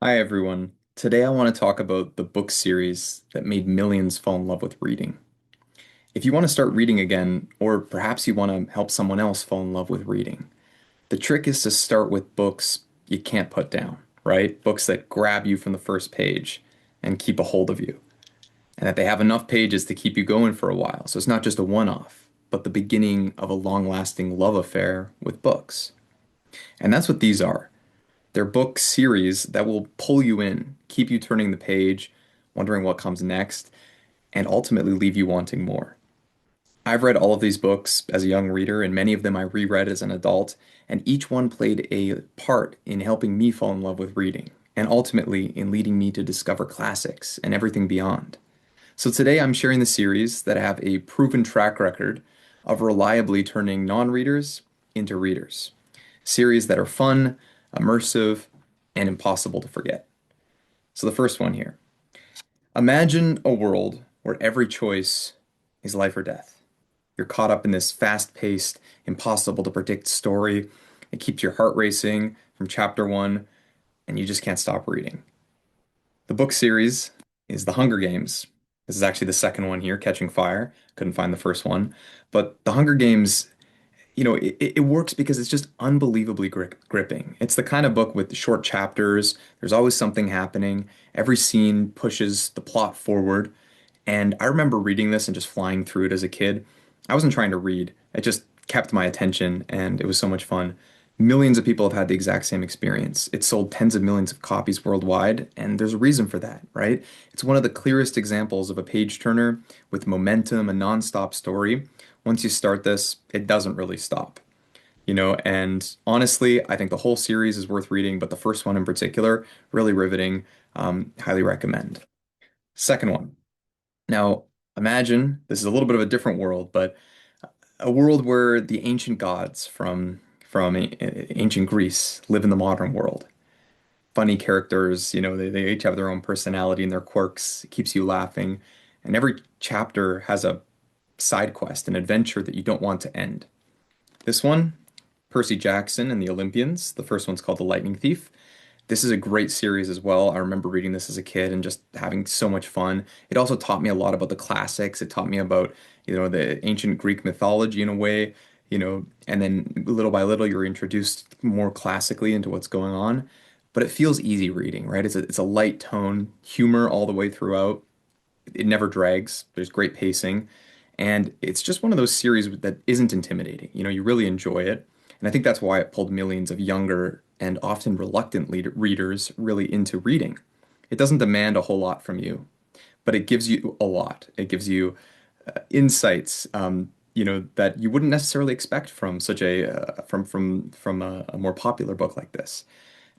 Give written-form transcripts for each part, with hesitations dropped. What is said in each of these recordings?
Hi, everyone. Today I want to talk about the book series that made millions fall in love with reading. If you want to start reading again, or perhaps you want to help someone else fall in love with reading, the trick is to start with books you can't put down, right? Books that grab you from the first page and keep a hold of you, and that they have enough pages to keep you going for a while. So it's not just a one-off, but the beginning of a long-lasting love affair with books. And that's what these are. They're book series that will pull you in, keep you turning the page, wondering what comes next, and ultimately leave you wanting more. I've read all of these books as a young reader, and many of them I reread as an adult, and each one played a part in helping me fall in love with reading, and ultimately in leading me to discover classics and everything beyond. So today I'm sharing the series that have a proven track record of reliably turning non-readers into readers. Series that are fun, immersive, and impossible to forget. So the first one here. Imagine a world where every choice is life or death. You're caught up in this fast-paced, impossible to predict story. It keeps your heart racing from chapter one, and you just can't stop reading. The book series is The Hunger Games. This is actually the second one here, Catching Fire. Couldn't find the first one. But The Hunger Games, it works because it's just unbelievably gripping. It's the kind of book with short chapters. There's always something happening. Every scene pushes the plot forward. And I remember reading this and just flying through it as a kid. I wasn't trying to read. It just kept my attention and it was so much fun. Millions of people have had the exact same experience. It sold tens of millions of copies worldwide, and there's a reason for that, right? It's one of the clearest examples of a page turner with momentum, a nonstop story. Once you start this, it doesn't really stop, and honestly, I think the whole series is worth reading, but the first one in particular, really riveting. Highly recommend. Second one. Now, imagine this is a little bit of a different world, but a world where the ancient gods from ancient Greece live in the modern world. Funny characters, they each have their own personality and their quirks. It keeps you laughing, and every chapter has a side quest, an adventure that you don't want to end. This one, Percy Jackson and the Olympians. The first one's called The Lightning Thief. This is a great series as well. I remember reading this as a kid and just having so much fun. It also taught me a lot about the classics. It taught me about, the ancient Greek mythology in a way, and then little by little you're introduced more classically into what's going on. But it feels easy reading, right? It's a light tone, humor all the way throughout. It never drags. There's great pacing. And it's just one of those series that isn't intimidating. You really enjoy it. And I think that's why it pulled millions of younger and often reluctant readers really into reading. It doesn't demand a whole lot from you, but it gives you a lot. It gives you insights, that you wouldn't necessarily expect from such a more popular book like this.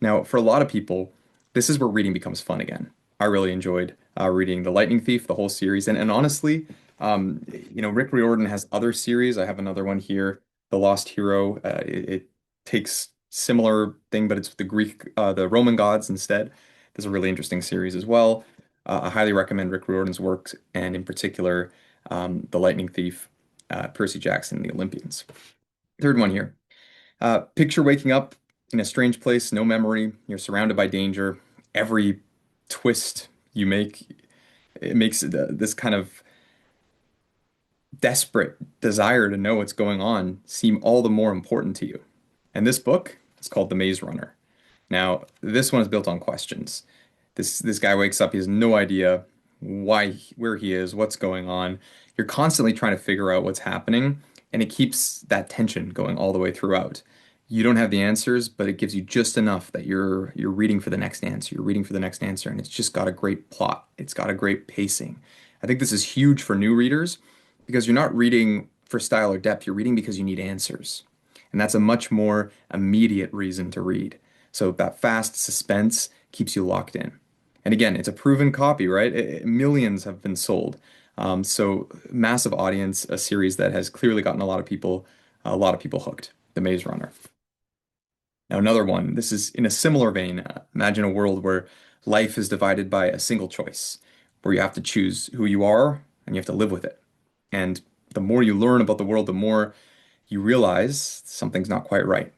Now, for a lot of people, this is where reading becomes fun again. I really enjoyed reading The Lightning Thief, the whole series, and honestly, Rick Riordan has other series. I have another one here, The Lost Hero. It takes similar thing, but it's the Roman gods instead. There's a really interesting series as well. I highly recommend Rick Riordan's work, and in particular, The Lightning Thief, Percy Jackson, The Olympians. Third one here. Picture waking up in a strange place, no memory. You're surrounded by danger. Every twist you make, it makes this kind of desperate desire to know what's going on seem all the more important to you. And this book is called The Maze Runner. Now, this one is built on questions. This guy wakes up, he has no idea where he is, what's going on. You're constantly trying to figure out what's happening, and it keeps that tension going all the way throughout. You don't have the answers, but it gives you just enough that you're reading for the next answer. You're reading for the next answer, and it's just got a great plot. It's got a great pacing. I think this is huge for new readers because you're not reading for style or depth, you're reading because you need answers. And that's a much more immediate reason to read. So that fast suspense keeps you locked in. And again, it's a proven copy, right? Millions have been sold. So massive audience, a series that has clearly gotten a lot of people hooked. The Maze Runner. Now another one. This is in a similar vein. Imagine a world where life is divided by a single choice, where you have to choose who you are and you have to live with it. And the more you learn about the world, the more you realize something's not quite right.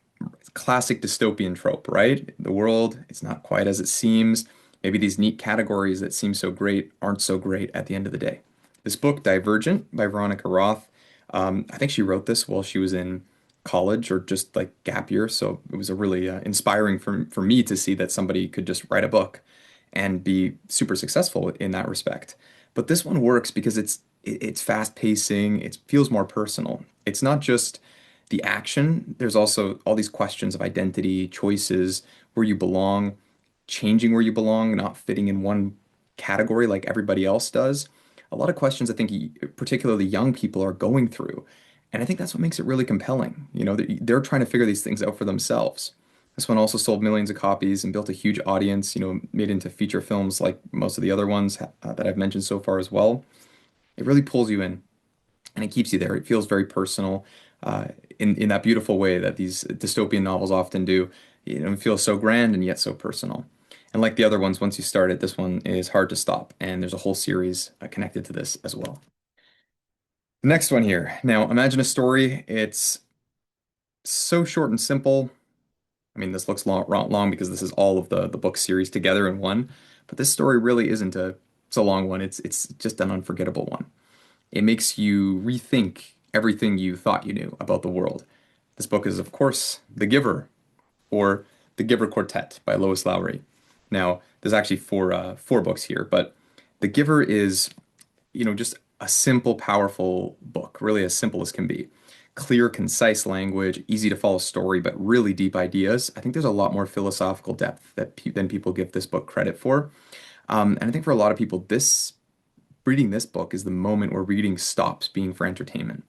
classic dystopian trope, right? The world, it's not quite as it seems. Maybe these neat categories that seem so great aren't so great at the end of the day. This book, Divergent by Veronica Roth, I think she wrote this while she was in college or just like gap year. So it was a really inspiring for me to see that somebody could just write a book and be super successful in that respect. But this one works because it's fast pacing, it feels more personal. It's not just the action, there's also all these questions of identity, choices, where you belong, changing where you belong, not fitting in one category like everybody else does. A lot of questions I think particularly young people are going through. And I think that's what makes it really compelling. You know, they're trying to figure these things out for themselves. This one also sold millions of copies and built a huge audience, made into feature films like most of the other ones that I've mentioned so far as well. It really pulls you in and it keeps you there. It feels very personal, uh, in that beautiful way that these dystopian novels often do. It feels so grand and yet so personal. And like the other ones, once you start it, this one is hard to stop. And there's a whole series connected to this as well. The next one here. Now, imagine a story. It's so short and simple. I mean, this looks long because this is all of the book series together in one. But this story really isn't it's a long one. It's just an unforgettable one. It makes you rethink everything you thought you knew about the world. This book is, of course, The Giver, or The Giver Quartet by Lois Lowry. Now, there's actually four books here, but The Giver is, just a simple, powerful book, really as simple as can be. Clear, concise language, easy to follow story, but really deep ideas. I think there's a lot more philosophical depth than people give this book credit for. And I think for a lot of people, this reading this book is the moment where reading stops being for entertainment.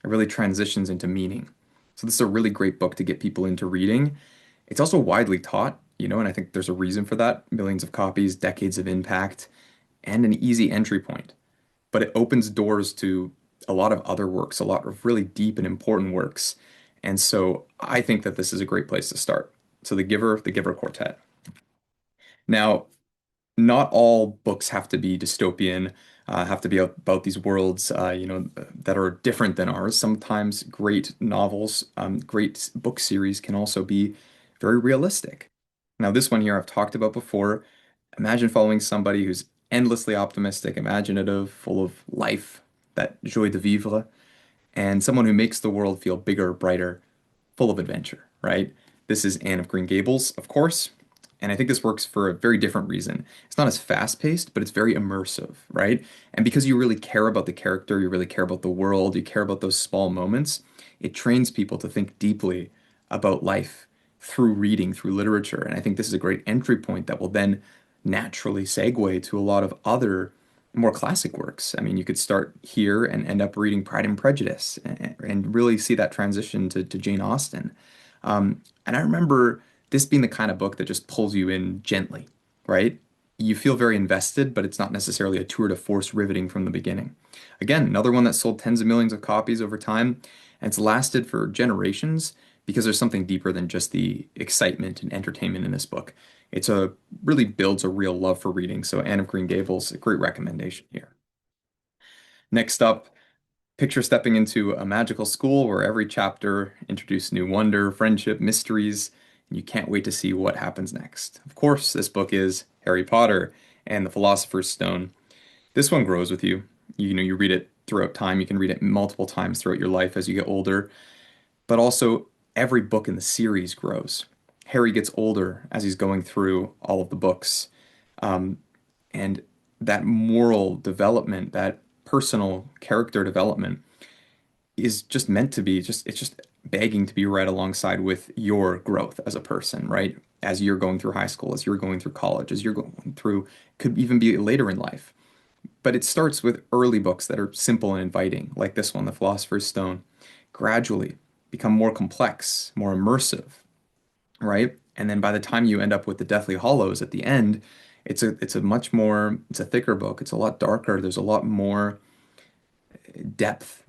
It really transitions into meaning. So this is a really great book to get people into reading. It's also widely taught, and I think there's a reason for that. Millions of copies, decades of impact, and an easy entry point. But it opens doors to a lot of other works, a lot of really deep and important works. And so I think that this is a great place to start. So the Giver Quartet. Now, not all books have to be dystopian, have to be about these worlds, that are different than ours. Sometimes great novels, great book series can also be very realistic. Now, this one here I've talked about before. Imagine following somebody who's endlessly optimistic, imaginative, full of life, that joie de vivre, and someone who makes the world feel bigger, brighter, full of adventure, right? This is Anne of Green Gables, of course. And I think this works for a very different reason. It's not as fast-paced, but it's very immersive, right? And because you really care about the character, you really care about the world, you care about those small moments, it trains people to think deeply about life through reading, through literature. And I think this is a great entry point that will then naturally segue to a lot of other more classic works. I mean, you could start here and end up reading Pride and Prejudice and really see that transition to Jane Austen. And I remember this being the kind of book that just pulls you in gently, right? You feel very invested, but it's not necessarily a tour de force riveting from the beginning. Again, another one that sold tens of millions of copies over time, and it's lasted for generations because there's something deeper than just the excitement and entertainment in this book. Really builds a real love for reading. So Anne of Green Gables, a great recommendation here. Next up, picture stepping into a magical school where every chapter introduces new wonder, friendship, mysteries, and you can't wait to see what happens next. Of course, this book is Harry Potter and the Philosopher's Stone. This one grows with you. You read it throughout time. You can read it multiple times throughout your life as you get older, but also every book in the series grows. Harry gets older as he's going through all of the books. And that moral development, that personal character development is just meant to be it's just begging to be right alongside with your growth as a person, right? As you're going through high school, as you're going through college, as you're going through, could even be later in life. But it starts with early books that are simple and inviting, like this one, The Philosopher's Stone, gradually become more complex, more immersive, right? And then by the time you end up with the Deathly Hollows at the end, it's a thicker book. It's a lot darker. There's a lot more depth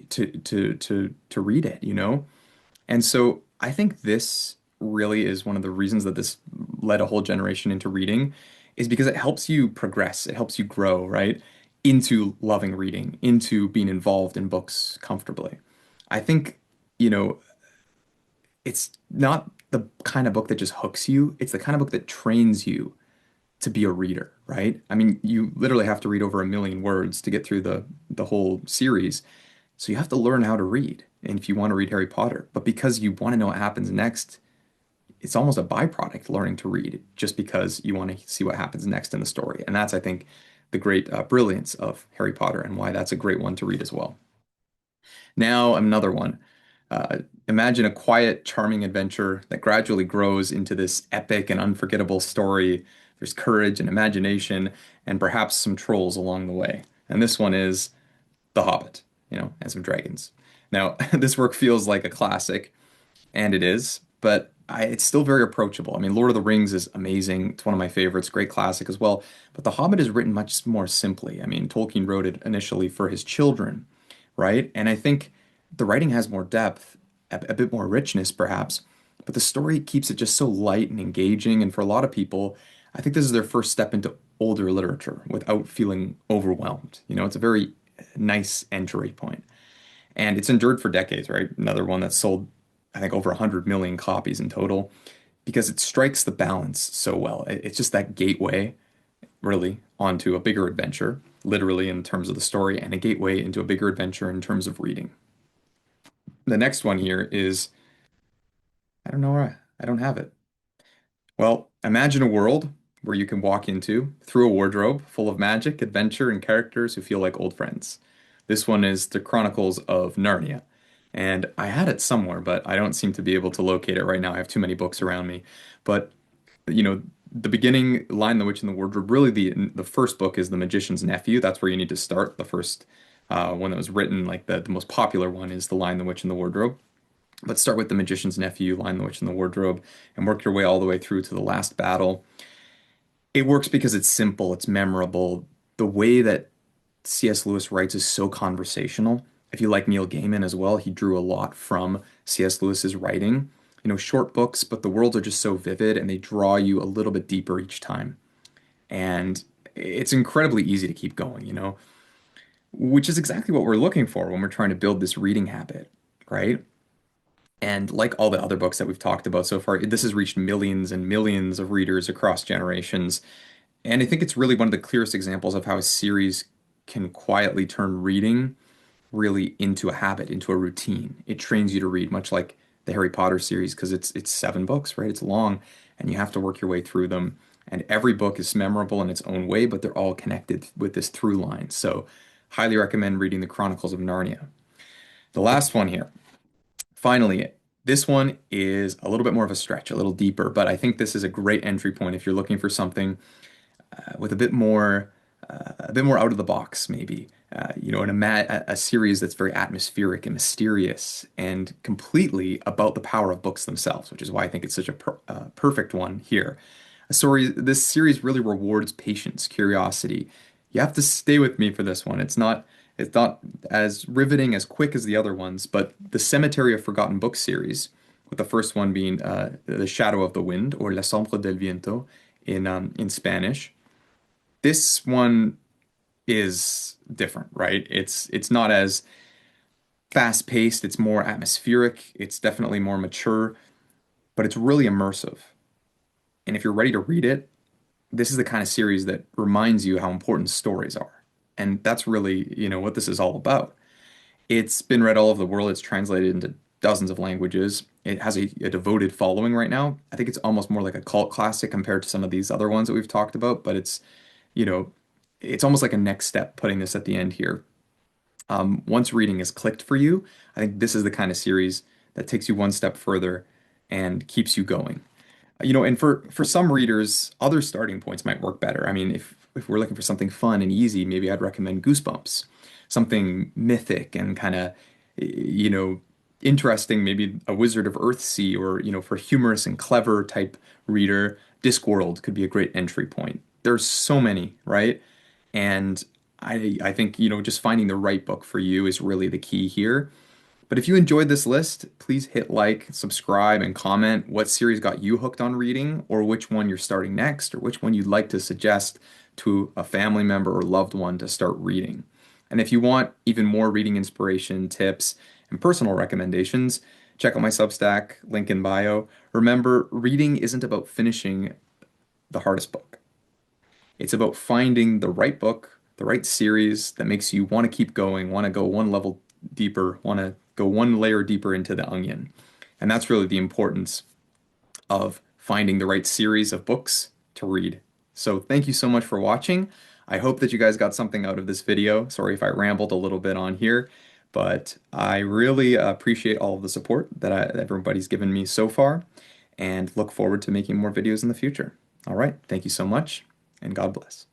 to read it, And so I think this really is one of the reasons that this led a whole generation into reading is because it helps you progress, it helps you grow, right? Into loving reading, into being involved in books comfortably. I think, you know, it's not the kind of book that just hooks you. It's the kind of book that trains you to be a reader, right? I mean, you literally have to read over 1 million words to get through the whole series. So you have to learn how to read. And if you want to read Harry Potter, but because you want to know what happens next, it's almost a byproduct learning to read just because you want to see what happens next in the story. And that's, I think, the great brilliance of Harry Potter and why that's a great one to read as well. Now, another one. Imagine a quiet, charming adventure that gradually grows into this epic and unforgettable story. There's courage and imagination, and perhaps some trolls along the way. And this one is The Hobbit, and some dragons. Now, this work feels like a classic, and it is, but it's still very approachable. I mean, Lord of the Rings is amazing. It's one of my favorites, great classic as well. But The Hobbit is written much more simply. I mean, Tolkien wrote it initially for his children, right? And I think the writing has more depth, a bit more richness, perhaps, but the story keeps it just so light and engaging. And for a lot of people, I think this is their first step into older literature without feeling overwhelmed. It's a very nice entry point. And it's endured for decades, right? Another one that sold, I think, over 100 million copies in total because it strikes the balance so well. It's just that gateway, really, onto a bigger adventure, literally in terms of the story, and a gateway into a bigger adventure in terms of reading. The next one here is, I don't know why I don't have it. Well, imagine a world where you can walk into through a wardrobe full of magic, adventure, and characters who feel like old friends. This one is the Chronicles of Narnia. And I had it somewhere, but I don't seem to be able to locate it right now. I have too many books around me. But, you know, the beginning, Lion, the Witch, and the Wardrobe, really the first book is The Magician's Nephew. That's where you need to start. The first one that was written, like the most popular one, is The Lion, the Witch, and the Wardrobe. But start with The Magician's Nephew, Lion, the Witch, and the Wardrobe, and work your way all the way through to the last battle. It works because it's simple, it's memorable. The way that C.S. Lewis writes is so conversational. If you like Neil Gaiman as well, he drew a lot from C.S. Lewis's writing. Short books, but the worlds are just so vivid and they draw you a little bit deeper each time. And it's incredibly easy to keep going, which is exactly what we're looking for when we're trying to build this reading habit, right? And like all the other books that we've talked about so far, this has reached millions and millions of readers across generations. And I think it's really one of the clearest examples of how a series can quietly turn reading really into a habit, into a routine. It trains you to read, much like the Harry Potter series, because it's 7 books, right? It's long, and you have to work your way through them. And every book is memorable in its own way, but they're all connected with this through line. So, highly recommend reading the Chronicles of Narnia. The last one here, finally, this one is a little bit more of a stretch, a little deeper, but I think this is a great entry point if you're looking for something with a bit more out of the box, maybe. In a series that's very atmospheric and mysterious and completely about the power of books themselves, which is why I think it's such a perfect one here. This series really rewards patience, curiosity. You have to stay with me for this one. It's not as riveting as quick as the other ones, but the Cemetery of Forgotten Books series, with the first one being The Shadow of the Wind, or La Sombra del Viento in Spanish. This one is different, right? It's not as fast paced, it's more atmospheric, it's definitely more mature, but it's really immersive. And if you're ready to read it, this is the kind of series that reminds you how important stories are. And that's really, what this is all about. It's been read all over the world, it's translated into dozens of languages. It has a devoted following right now. I think it's almost more like a cult classic compared to some of these other ones that we've talked about, but you know, it's almost like a next step putting this at the end here. Once reading is clicked for you, I think this is the kind of series that takes you one step further and keeps you going. And for some readers, other starting points might work better. I mean, if we're looking for something fun and easy, maybe I'd recommend Goosebumps, something mythic and kind of, you know, interesting, maybe a Wizard of Earthsea, or for humorous and clever type reader, Discworld could be a great entry point. There's so many, right? And I think, just finding the right book for you is really the key here. But if you enjoyed this list, please hit like, subscribe, and comment what series got you hooked on reading, or which one you're starting next, or which one you'd like to suggest to a family member or loved one to start reading. And if you want even more reading inspiration, tips, and personal recommendations, Check out my Substack, link in bio. Remember, reading isn't about finishing the hardest book. It's about finding the right book, the right series that makes you want to keep going, want to go one level deeper, want to go one layer deeper into the onion. And that's really the importance of finding the right series of books to read. So thank you so much for watching. I hope that you guys got something out of this video. Sorry if I rambled a little bit on here, but I really appreciate all of the support that everybody's given me so far and look forward to making more videos in the future. All right, thank you so much, and God bless.